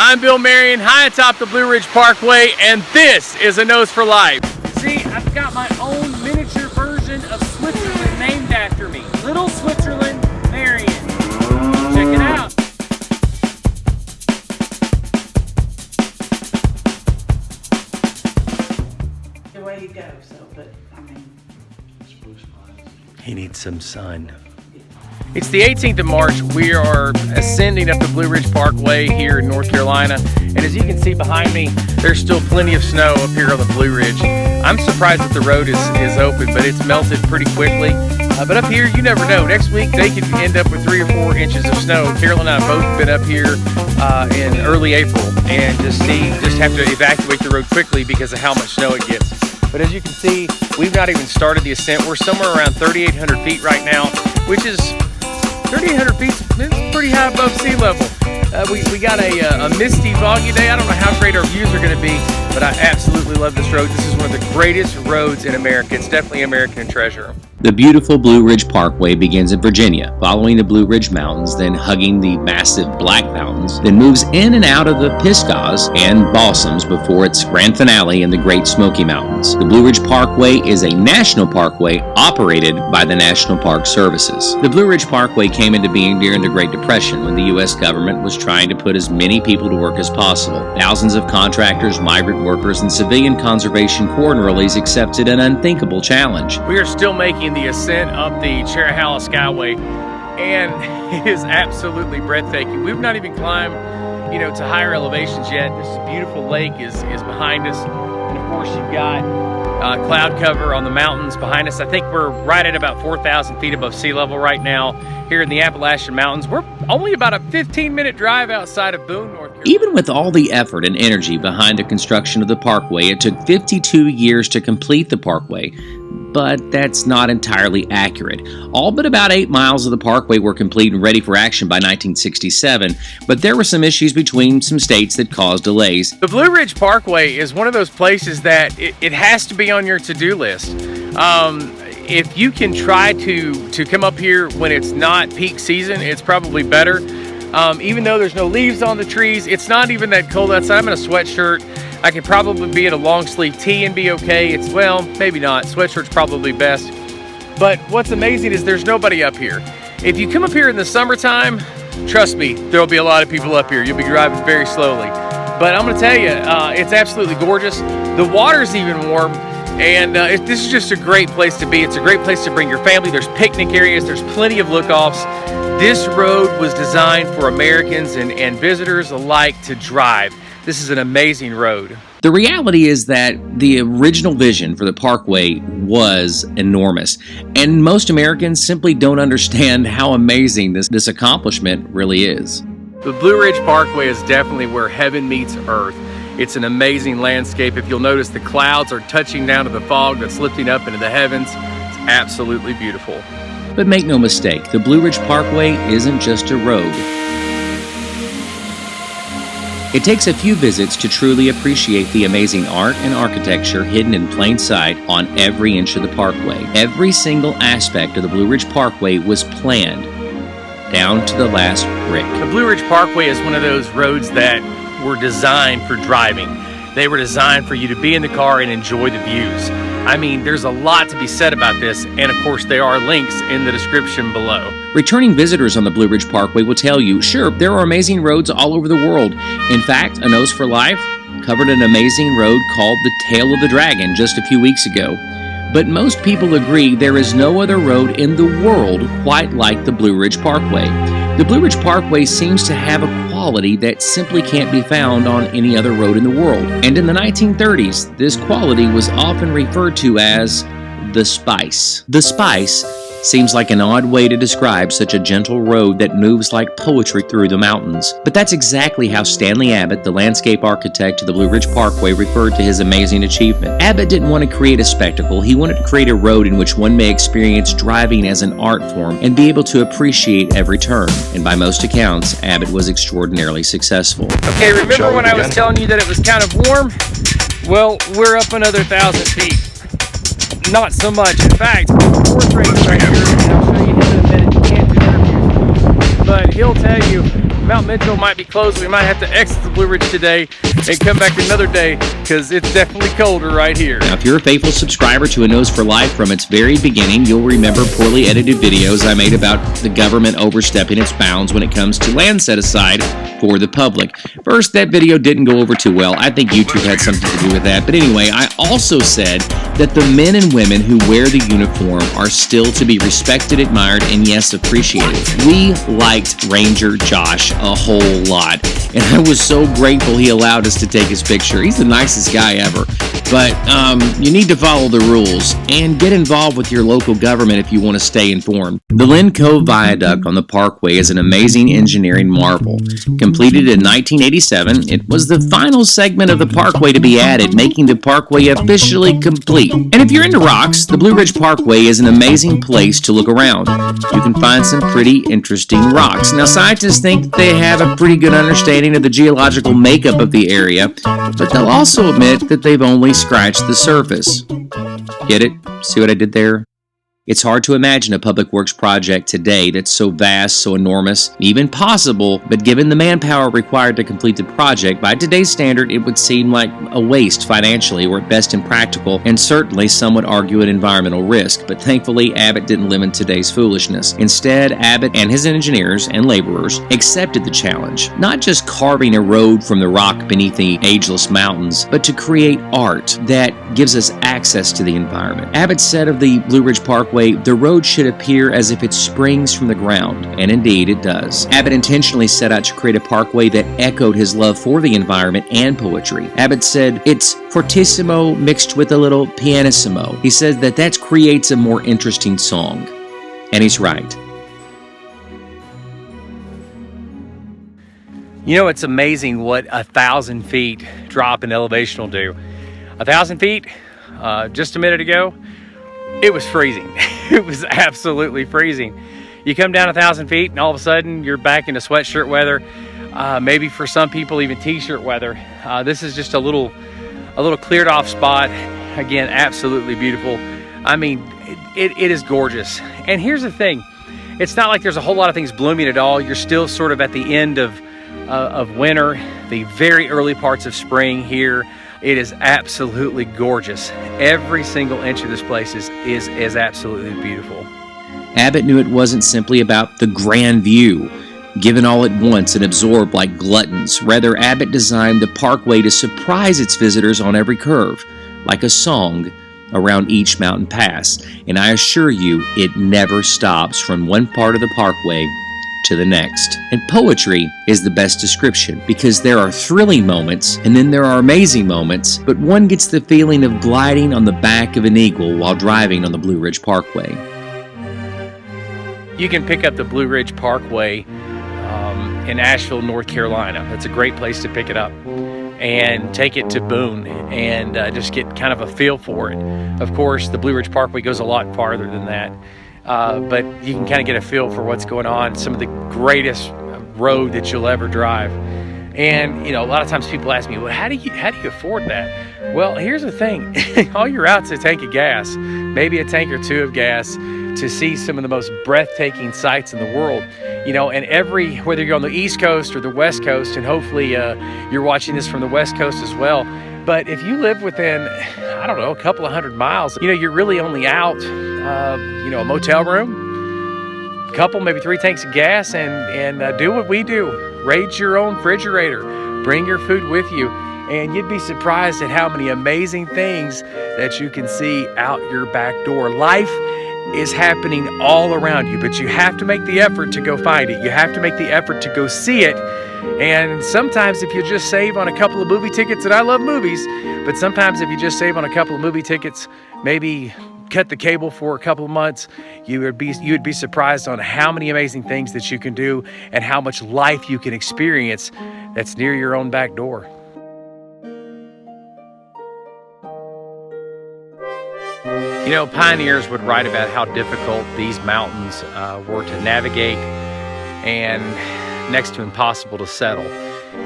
I'm Bill Marion, high atop the Blue Ridge Parkway, and this is A Nose for Life. See, I've got my own miniature version of Switzerland named after me. Little Switzerland Marion. Check it out. The way you go, so, but I mean. He needs some sun. It's the 18th of March. We are ascending up the Blue Ridge Parkway here in North Carolina. And as you can see behind me, there's still plenty of snow up here on the Blue Ridge. I'm surprised that the road is open, but it's melted pretty quickly. But up here, you never know. Next week, they could end up with 3 or 4 inches of snow. Carol and I have both been up here in early April and just have to evacuate the road quickly because of how much snow it gets. But as you can see, we've not even started the ascent. We're somewhere around 3,800 feet right now, which is 3,800 feet, it's pretty high above sea level. We got a misty, foggy day. I don't know how great our views are going to be, but I absolutely love this road. This is one of the greatest roads in America. It's definitely an American treasure. The beautiful Blue Ridge Parkway begins in Virginia, following the Blue Ridge Mountains, then hugging the massive Black Mountains, then moves in and out of the Pisgahs and Balsams before its grand finale in the Great Smoky Mountains. The Blue Ridge Parkway is a national parkway operated by the National Park Services. The Blue Ridge Parkway came into being during the Great Depression when the U.S. government was trying to put as many people to work as possible. Thousands of contractors, migrant workers, and civilian conservation corps enrollees accepted an unthinkable challenge. We are still making the ascent up the Cherryhalla Skyway, and it is absolutely breathtaking. We've not even climbed, to higher elevations yet. This beautiful lake is behind us, and of course you've got cloud cover on the mountains behind us. I think we're right at about 4,000 feet above sea level right now here in the Appalachian Mountains. We're only about a 15-minute drive outside of Boone, North Carolina. Even with all the effort and energy behind the construction of the parkway, it took 52 years to complete the parkway. But that's not entirely accurate. All but about 8 miles of the parkway were complete and ready for action by 1967, but there were some issues between some states that caused delays. The Blue Ridge Parkway is one of those places that it has to be on your to-do list. If you can try to come up here when it's not peak season, it's probably better. Even though there's no leaves on the trees, it's not even that cold outside. I'm in a sweatshirt. I could probably be in a long sleeve tee and be okay. Maybe not. Sweatshirt's probably best. But what's amazing is there's nobody up here. If you come up here in the summertime, trust me, there'll be a lot of people up here. You'll be driving very slowly. But I'm gonna tell you, it's absolutely gorgeous. The water's even warm. And this is just a great place to be. It's a great place to bring your family. There's picnic areas. There's plenty of look-offs. This road was designed for Americans and visitors alike to drive. This is an amazing road. The reality is that the original vision for the parkway was enormous, and most Americans simply don't understand how amazing this accomplishment really is. The Blue Ridge Parkway is definitely where heaven meets earth. It's an amazing landscape. If you'll notice, the clouds are touching down to the fog that's lifting up into the heavens. It's absolutely beautiful. But make no mistake, the Blue Ridge Parkway isn't just a road. It takes a few visits to truly appreciate the amazing art and architecture hidden in plain sight on every inch of the parkway. Every single aspect of the Blue Ridge Parkway was planned, down to the last brick. The Blue Ridge Parkway is one of those roads that were designed for driving. They were designed for you to be in the car and enjoy the views. I mean, there's a lot to be said about this, and of course there are links in the description below. Returning visitors on the Blue Ridge Parkway will tell you, sure, there are amazing roads all over the world. In fact, A Nose for Life covered an amazing road called the Tail of the Dragon just a few weeks ago. But most people agree there is no other road in the world quite like the Blue Ridge Parkway. The Blue Ridge Parkway seems to have a quality that simply can't be found on any other road in the world. And in the 1930s, this quality was often referred to as the spice. The spice seems like an odd way to describe such a gentle road that moves like poetry through the mountains. But that's exactly how Stanley Abbott, the landscape architect of the Blue Ridge Parkway, referred to his amazing achievement. Abbott didn't want to create a spectacle. He wanted to create a road in which one may experience driving as an art form and be able to appreciate every turn. And by most accounts, Abbott was extraordinarily successful. Okay, remember when I was telling you that it was kind of warm? Well, we're up another 1,000 feet. Not so much. In fact, fourth ranger right here, and I'll show you him in a minute. He can't do interviews, but he'll tell you Mount Mitchell might be closed. We might have to exit the Blue Ridge today and come back another day because it's definitely colder right here. Now, if you're a faithful subscriber to A Nose for Life from its very beginning, you'll remember poorly edited videos I made about the government overstepping its bounds when it comes to land set aside for the public. First, that video didn't go over too well. I think YouTube had something to do with that. But anyway, I also said that the men and women who wear the uniform are still to be respected, admired, and yes, appreciated. We liked Ranger Josh a whole lot, and I was so grateful he allowed us to take his picture. He's the nicest guy ever. But you need to follow the rules and get involved with your local government if you want to stay informed. The Lynn Cove Viaduct on the Parkway is an amazing engineering marvel. Completed in 1987, it was the final segment of the Parkway to be added, making the Parkway officially complete. And if you're into rocks, the Blue Ridge Parkway is an amazing place to look around. You can find some pretty interesting rocks. Now, scientists think they have a pretty good understanding of the geological makeup of the area, but they'll also admit that they've only scratched the surface. Get it? See what I did there? It's hard to imagine a public works project today that's so vast, so enormous, even possible, but given the manpower required to complete the project, by today's standard, it would seem like a waste financially, or at best impractical, and certainly some would argue an environmental risk. But thankfully, Abbott didn't live in today's foolishness. Instead, Abbott and his engineers and laborers accepted the challenge, not just carving a road from the rock beneath the ageless mountains, but to create art that gives us access to the environment. Abbott said of the Blue Ridge Parkway, the road should appear as if it springs from the ground, and indeed it does. Abbott intentionally set out to create a parkway that echoed his love for the environment and poetry. Abbott said, "It's fortissimo mixed with a little pianissimo." He said that creates a more interesting song. And he's right. You know, it's amazing what 1,000 feet drop in elevation will do. 1,000 feet, just a minute ago, it was freezing. It was absolutely freezing. You come down 1,000 feet and all of a sudden you're back into sweatshirt weather. Maybe for some people even t-shirt weather. This is just a little cleared off spot. Again, absolutely beautiful. I mean, it is gorgeous. And here's the thing. It's not like there's a whole lot of things blooming at all. You're still sort of at the end of winter, the very early parts of spring here. It is absolutely gorgeous. Every single inch of this place is absolutely beautiful. Abbott knew it wasn't simply about the grand view, given all at once and absorbed like gluttons. Rather, Abbott designed the parkway to surprise its visitors on every curve, like a song around each mountain pass. And I assure you, it never stops from one part of the parkway to the next. And poetry is the best description, because there are thrilling moments and then there are amazing moments, but one gets the feeling of gliding on the back of an eagle while driving on the Blue Ridge Parkway. You can pick up the Blue Ridge Parkway in Asheville, North Carolina. That's a great place to pick it up, and take it to Boone and just get kind of a feel for it. Of course, the Blue Ridge Parkway goes a lot farther than that. But you can kind of get a feel for what's going on, some of the greatest road that you'll ever drive. And, you know, a lot of times people ask me, well, how do you afford that? Well, here's the thing. All you're out's a tank of gas, maybe a tank or two of gas, to see some of the most breathtaking sights in the world. You know, and whether you're on the East Coast or the West Coast, and hopefully you're watching this from the West Coast as well, but if you live within, I don't know, a couple of 100 miles, you know, you're really only out, you know, a motel room, couple, maybe 3 tanks of gas, and do what we do. Raid your own refrigerator. Bring your food with you. And you'd be surprised at how many amazing things that you can see out your back door. Life is happening all around you, but you have to make the effort to go find it. You have to make the effort to go see it. And sometimes if you just save on a couple of movie tickets, and I love movies, but sometimes if you just save on a couple of movie tickets, maybe cut the cable for a couple of months, you would be surprised on how many amazing things that you can do and how much life you can experience that's near your own back door. You know, pioneers would write about how difficult these mountains were to navigate and next to impossible to settle.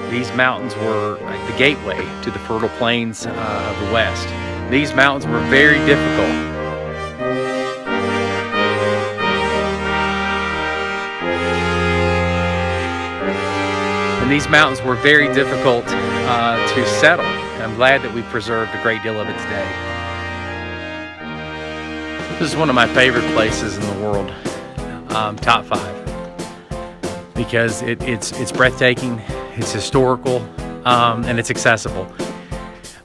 These mountains were the gateway to the fertile plains of the West. These mountains were very difficult. These mountains were very difficult to settle. And I'm glad that we've preserved a great deal of it today. This is one of my favorite places in the world, top 5, because it's breathtaking, it's historical, and it's accessible.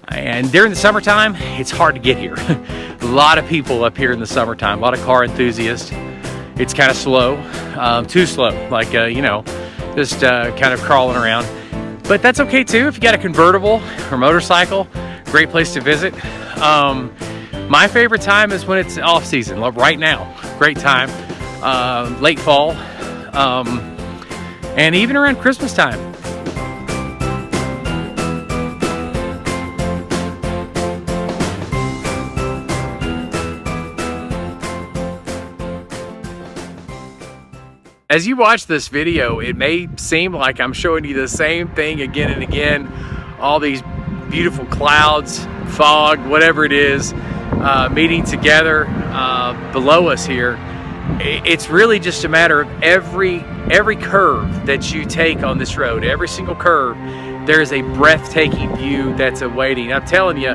And during the summertime, it's hard to get here. A lot of people up here in the summertime, a lot of car enthusiasts. It's kind of slow, too slow, like, just kind of crawling around. But that's okay too. If you got a convertible or motorcycle, great place to visit. My favorite time is when it's off season, like right now. Great time, late fall, and even around Christmas time. As you watch this video, it may seem like I'm showing you the same thing again and again. All these beautiful clouds, fog, whatever it is, meeting together below us here. It's really just a matter of every curve that you take on this road, every single curve, there's a breathtaking view that's awaiting. I'm telling you,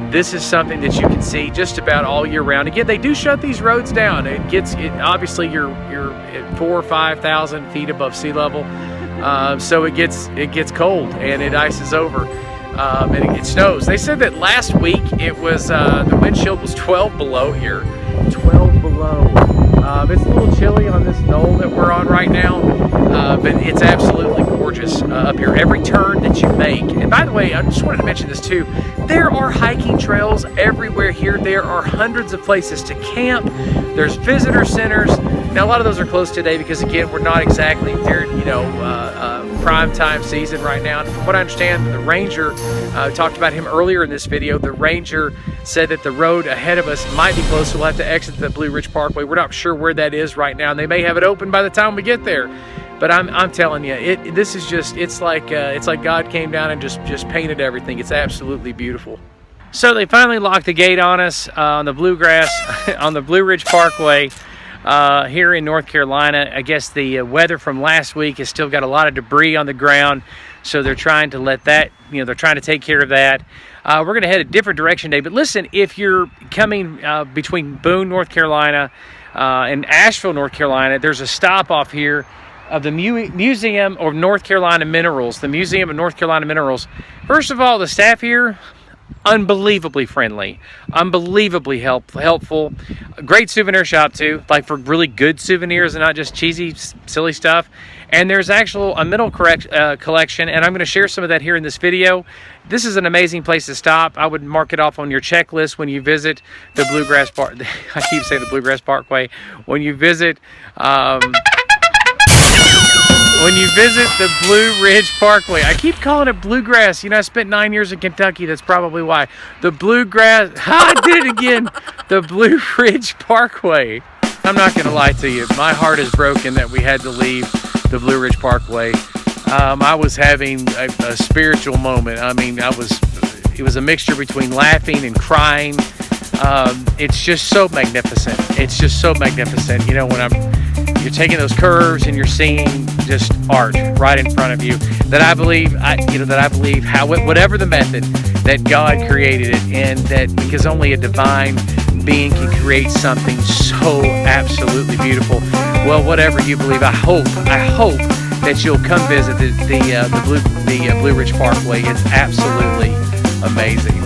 this is something that you can see just about all year round. Again, they do shut these roads down. Obviously you're at 4,000 or 5,000 feet above sea level, so it gets cold and it ices over, and it snows. They said that last week it was the wind chill was 12 below here, 12 below. It's a little chilly on this knoll that we're on right now, but it's absolutely gorgeous up here. Every turn that you make, and by the way, I just wanted to mention this too, there are hiking trails everywhere here. There are hundreds of places to camp. There's visitor centers. Now a lot of those are closed today because again, we're not exactly during prime time season right now. And from what I understand, the ranger, talked about him earlier in this video, the ranger said that the road ahead of us might be closed, so we'll have to exit the Blue Ridge Parkway. We're not sure where that is right now, and they may have it open by the time we get there. But I'm telling you, it's like God came down and just painted everything. It's absolutely beautiful. So they finally locked the gate on us on the bluegrass on the Blue Ridge Parkway here in North Carolina. I guess the weather from last week has still got a lot of debris on the ground, so they're trying to let that, they're trying to take care of that. We're going to head a different direction today. But listen, if you're coming between Boone, North Carolina, and Asheville, North Carolina, there's a stop off here of the Museum of North Carolina Minerals, the Museum of North Carolina Minerals. First of all, the staff here, unbelievably friendly, unbelievably helpful. A great souvenir shop too, like for really good souvenirs and not just cheesy, silly stuff. And there's a mineral collection, and I'm going to share some of that here in this video. This is an amazing place to stop. I would mark it off on your checklist when you visit the Bluegrass Park. I keep saying the Bluegrass Parkway. When you visit the Blue Ridge Parkway. I keep calling it Bluegrass. I spent 9 years in Kentucky. That's probably why. The Bluegrass, I did it again. The Blue Ridge Parkway. I'm not going to lie to you. My heart is broken that we had to leave the Blue Ridge Parkway. I was having a spiritual moment. It was a mixture between laughing and crying. It's just so magnificent. It's just so magnificent. When you're taking those curves and you're seeing just art right in front of you. That I believe, whatever the method that God created it, and that because only a divine being can create something so absolutely beautiful. Well, whatever you believe, I hope that you'll come visit the Blue Ridge Parkway. It's absolutely amazing.